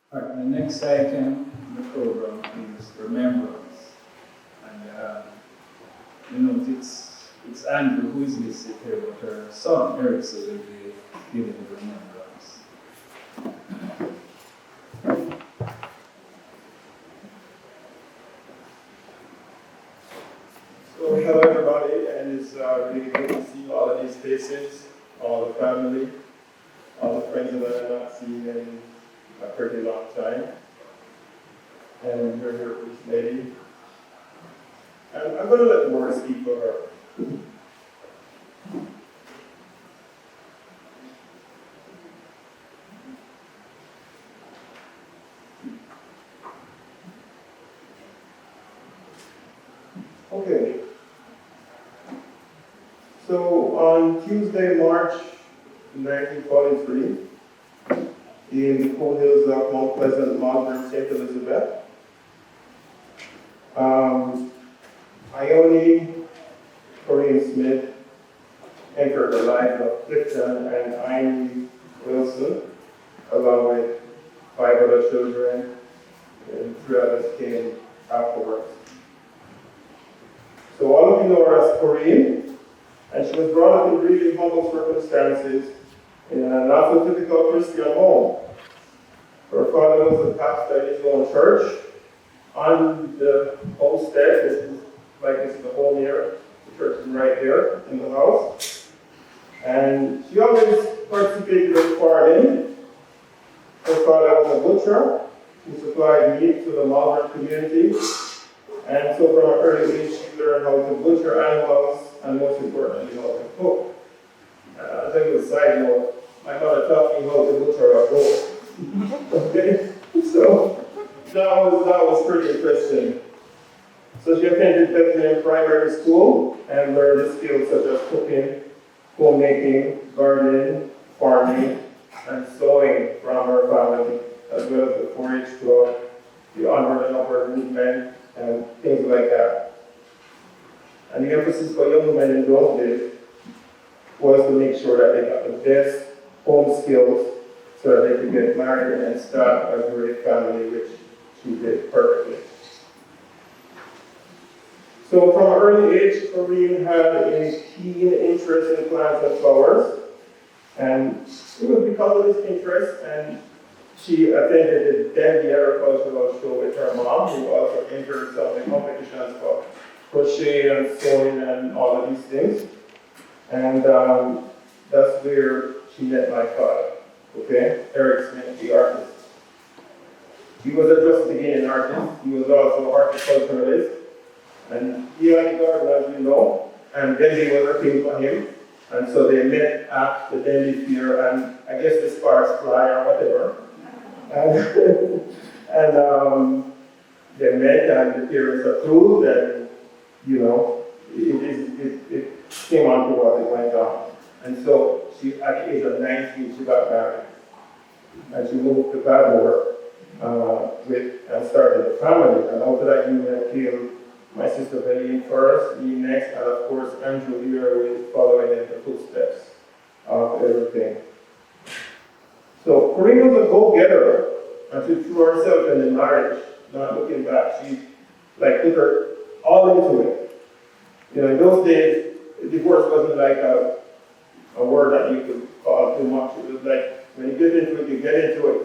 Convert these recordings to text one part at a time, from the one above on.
All right, the next item in the program is Remembrance. And it's Andrew who is listed here, but her son Ericson will be giving the Remembrance. So hello everybody, and it's really good to see all of these faces, all the family, all the friends that I've not seen in a pretty long time. And you're here, First Lady. And I'm going to let the word speak for her. Okay. So on Tuesday, March 1943, in the foothills of Mount Pleasant Mountain, St. Elizabeth, Ione, Corine Smith entered the lives of Clifton and Amy Wilson, along with 5 other children, and 3 others came afterwards. So all of you know her as Corine, and she was brought up in really humble circumstances in a not so typical Christian home. Her father was a pastor in his own church. On the homestead, this is the home here, the church is right here in the house. And she always participated in farming. Her father was a butcher who supplied meat to the Malvern community. And so from an early age, she learned how to butcher animals and most importantly, how to cook. I'll tell you a side note, my mother taught me how to butcher a goat. Okay? So that was pretty interesting. So she attended Bethlehem Primary School and learned the skills such as cooking, homemaking, gardening, farming, and sewing from her family, as well as the 4-H club, the onward and upward movement, and things like that. And the emphasis for young women in those days was to make sure that they got the best home skills so that they could get married and start a great family, which she did perfectly. So from an early age, Corine had a keen interest in plants and flowers. And it was because of this interest, and she attended the Denby Agricultural Show with her mom, who also entered some of the competitions for crochet and sewing and all of these things. And that's where she met my father, okay? Eric Smith, the artist. He was a just beginning artist. He was also an horticulturalist. And he had a garden, as you know, and Denby was a thing for him. And so they met at the Denby Fair, and I guess the sparks fly or whatever. And they met, and the parents approved, and it came on to what it went on. And so she, at the age of 19, she got married, and she moved to Badmore and started a family. And after that union came my sister Betty first, me next, and of course Andrew here with following in the footsteps of everything. So Corine was a go-getter, and she threw herself in the marriage, not looking back. She put her all into it. In those days, divorce wasn't like a word that you could call too much. It was like when you get into it, you get into it,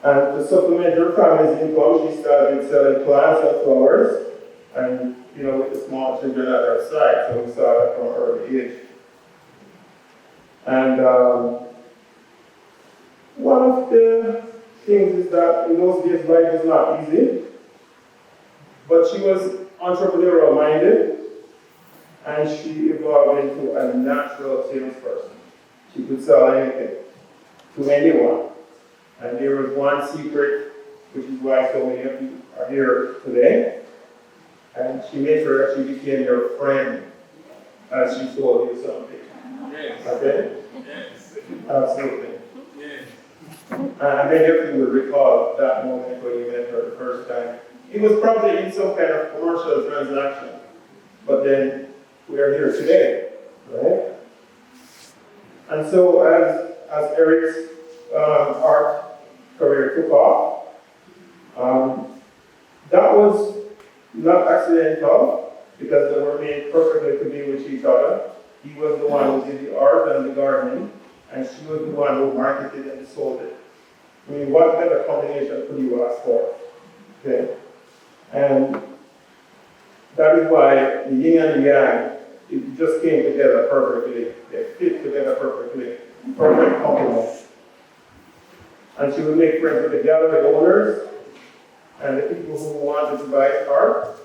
And to supplement her family's income, she started selling plants and flowers, and with the small children at her side. So we saw that from an early age. And one of the things is that in those days life was not easy, but she was entrepreneurial minded, and she evolved into a natural salesperson. She could sell anything to anyone. And there was one secret, which is why so many of you are here today. And she made sure that she became your friend as she told you something. Yes. Okay? Yes. Absolutely. Yes. And many of you will recall that moment when you met her the first time. It was probably in some kind of commercial transaction. But then we are here today, right? And so as Eric's art career took off. That was not accidental because they were made perfectly to be with each other. He was the one who did the art and the gardening, and she was the one who marketed and sold it. I mean, what better combination could you ask for? Okay? And that is why the yin and the yang, it just came together perfectly. They fit together perfectly. Perfect complement. And she would make friends with the gallery owners and the people who wanted to buy art.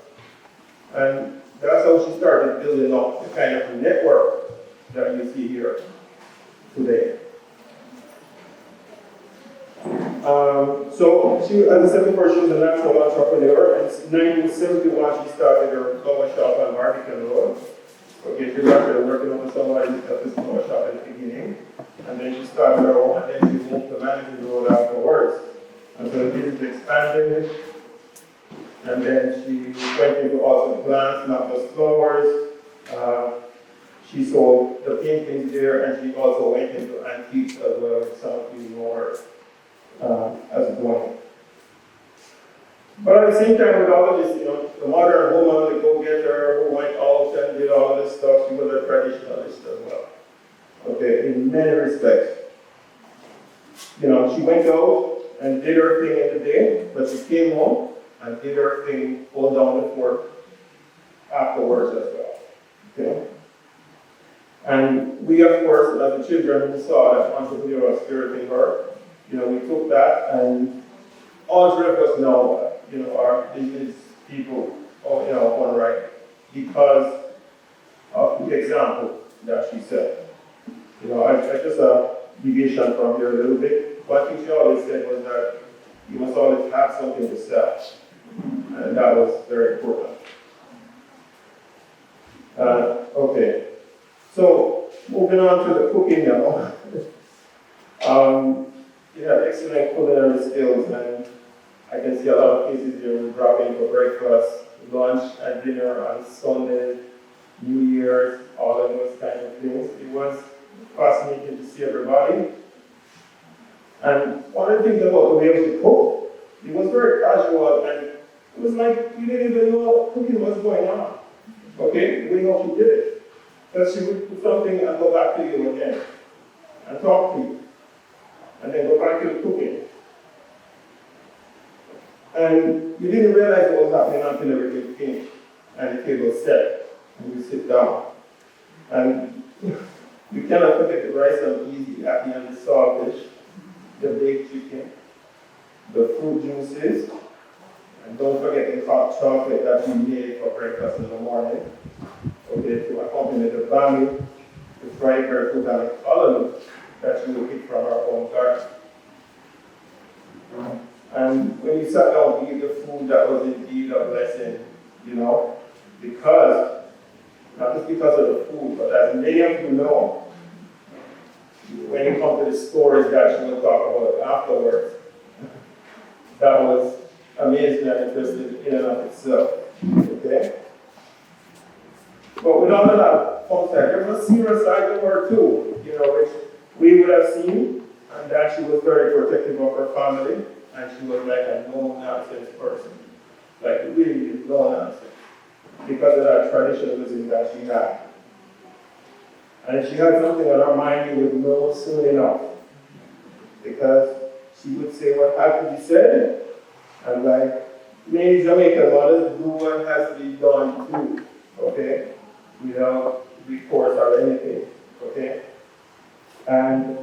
And that's how she started building up the kind of network that you see here today. So she, as I said before, she was a natural entrepreneur. And in 1971, she started her flower shop on Barbican Road. Okay, she was actually working on somebody at this flower shop in the beginning. And then she started her own, and then she moved to Managing Road afterwards. And so the business expanded. And then she went into also plants, not just flowers. She sold the paintings there, and she also went into antiques as well, with some of you more as well. But at the same time, with all of this, the modern woman, the go-getter, who went out and did all this stuff, she was a traditionalist as well. Okay, in many respects. She went out and did her thing in the day, but she came home and did her thing, pulled down the fort afterwards as well. Okay? And we, of course, as the children who saw that entrepreneurial spirit in her, we took that, and all three of us know, our business people, on right, because of the example that she set. I just deviation from here a little bit. One thing she always said was that you must always have something to sell. And that was very important. Okay. So, moving on to the cooking now. You have excellent culinary skills, and I can see a lot of cases here we drop in for breakfast, lunch, and dinner on Sunday, New Year's, all of those kind of things. It was fascinating to see everybody. And one of the things about the way she cooked, it was very casual, and it was like you didn't even know cooking was going on. Okay, we know she did it. Because she would do something and go back to you again, and talk to you, and then go back to the cooking. And you didn't realize what was happening until everything finished, and the table was set, and you sit down. And you cannot forget the rice and easy at the end, the saltfish, the baked chicken, the fruit juices, and don't forget the hot chocolate that we made for breakfast in the morning. Okay, to accompany the bami, the fried bread food, and all of them that you will pick from our own garden. And when you sat down to eat the food, that was indeed a blessing, because, not just because of the food, but as many of you know, when you come to the stories that you will talk about afterwards, that was amazing and interesting in and of itself. Okay? But with all of that fun side, there's a serious side to her too, which we would have seen, and that she was very protective of her family, and she was like a no-nonsense person. Like really no-nonsense. Because of that traditionalism that she had. And if she had something on her mind, you would know soon enough. Because she would say what had to be said, and like many Jamaican mothers, do what has to be done too, okay? Without recourse or anything, okay? And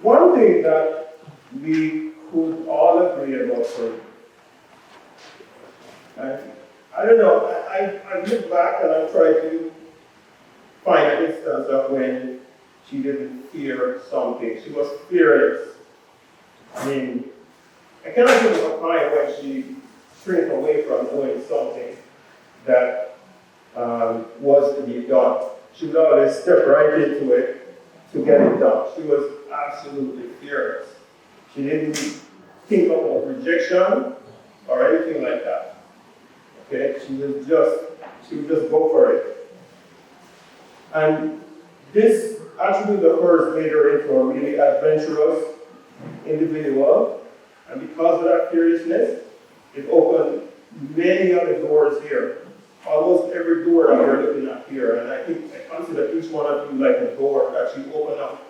one thing that we could all agree about her, and I don't know, I look back and I try to find an instance of when she didn't fear something. She was fearless. I mean, I cannot think of a time when she shrank away from doing something that was to be done. She would always step right into it to get it done. She was absolutely fearless. She didn't think of rejection or anything like that. Okay, she would just go for it. And this attribute of hers made her into a really adventurous individual, and because of that fearlessness, it opened many other doors here. Almost every door that we're looking at here, and I consider each one of you like a door that you open up,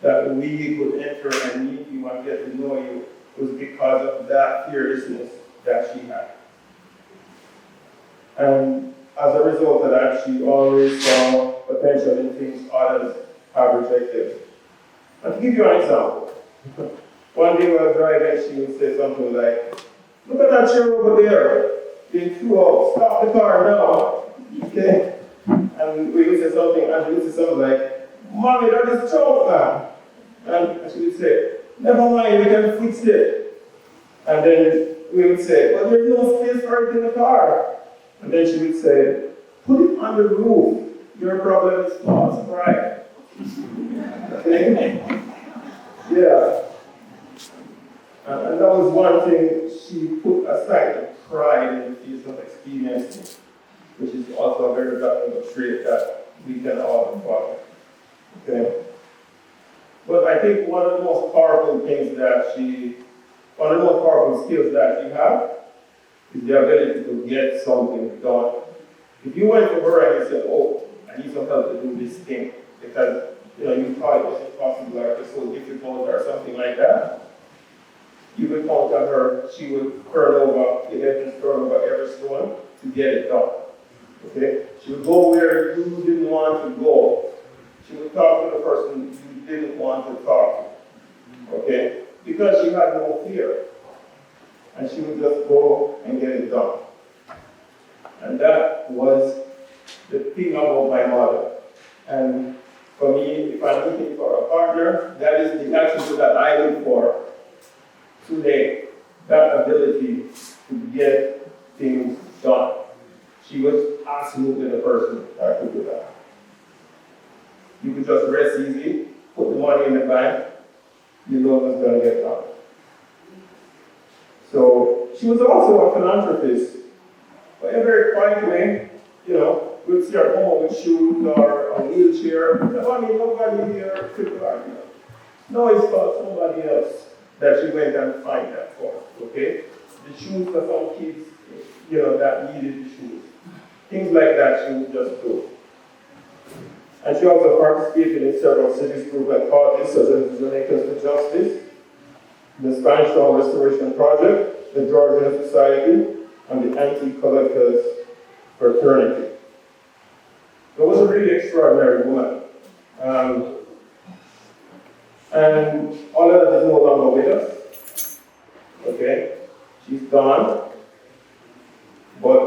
that we could enter and meet you and get to know you, was because of that fearlessness that she had. And as a result of that, she always saw potential in things others have rejected. And to give you an example, one day we were driving, she would say something like, "Look at that chair over there, being too old, stop the car now." Okay? And we would say something, and she would say something like, "Mommy, that is junk, man." And she would say, "Never mind, we can fix it." And then we would say, "Well, there's no space for it in the car." And then she would say, "Put it on the roof. Your problem is false pride." Okay? Yeah. And that was one thing she put aside, the pride in the face of experiencing, which is also a very valuable trait that we can all follow. Okay? But I think one of the most powerful things one of the most powerful skills that she have is the ability to get something done. If you went to her and you said, "Oh, I need some help to do this thing," because you thought it was impossible or it was so difficult or something like that, you would count on her, she would turn over every stone to get it done. Okay? She would go where you didn't want to go. She would talk to the person you didn't want to talk to. Okay? Because she had no fear. And she would just go and get it done. And that was the thing about my mother. And for me, if I'm looking for a partner, that is the attribute that I look for today. That ability to get things done. She was absolutely the person that could do that. You could just rest easy, put the money in the bank, you know what's going to get done. So she was also a philanthropist, but in a very quiet way. We'd see her come up with shoes or a wheelchair. Nobody here could argue. No, it's for somebody else that she went and find that for. Okay? The shoes for some kids, that needed the shoes. Things like that she would just do. And she also participated in several civic groups and causes such as Jamaica's for Justice, the Spanish Town Restoration Project, the Georgian Society, and the Anti-Collectors Fraternity. It was a really extraordinary woman. And all of that is no longer with us. Okay? She's gone. But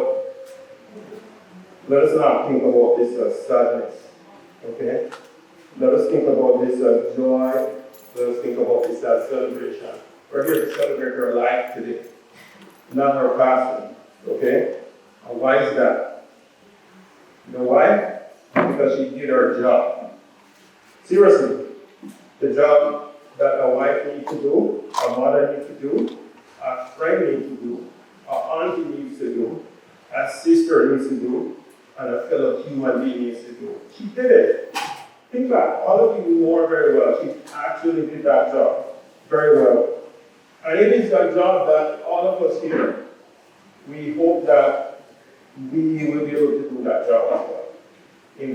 let us not think about this as sadness. Okay? Let us think about this as joy. Let us think about this as celebration. We're here to celebrate her life today, not her passing. Okay? And why is that? You know why? Because she did her job. Seriously, the job that a wife needs to do, a mother needs to do, a friend needs to do, a auntie needs to do, a sister needs to do, and a fellow human being needs to do. She did it. Think back, all of you know her very well. She actually did that job very well. And it is a job that all of us here, we hope that we will be able to do that job as well. In a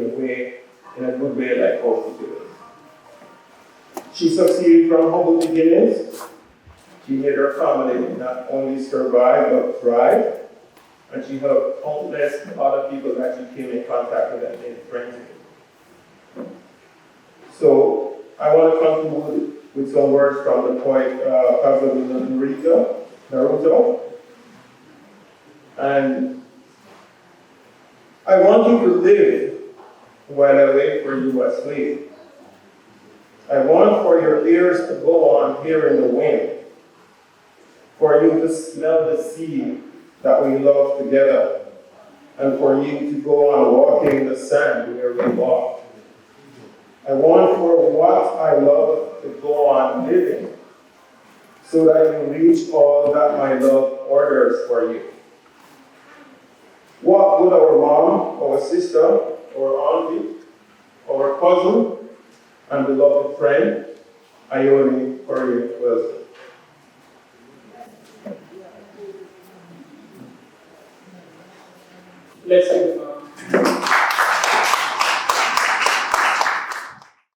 good way like how she did it. She succeeded from humble beginnings. She made her family not only survive but thrive. And she helped countless other people that she came in contact with and made friends with. So I want to conclude with some words from the poet Pablo Neruda. And I want you to live while I wait for you asleep. I want for your ears to go on hearing the wind, for you to smell the sea that we love together, and for you to go on walking the sand where we walk. I want for what I love to go on living, so that you reach all that my love orders for you. What would our mom, our sister, our auntie, our cousin, and beloved friend, Ione Corine was Let's take the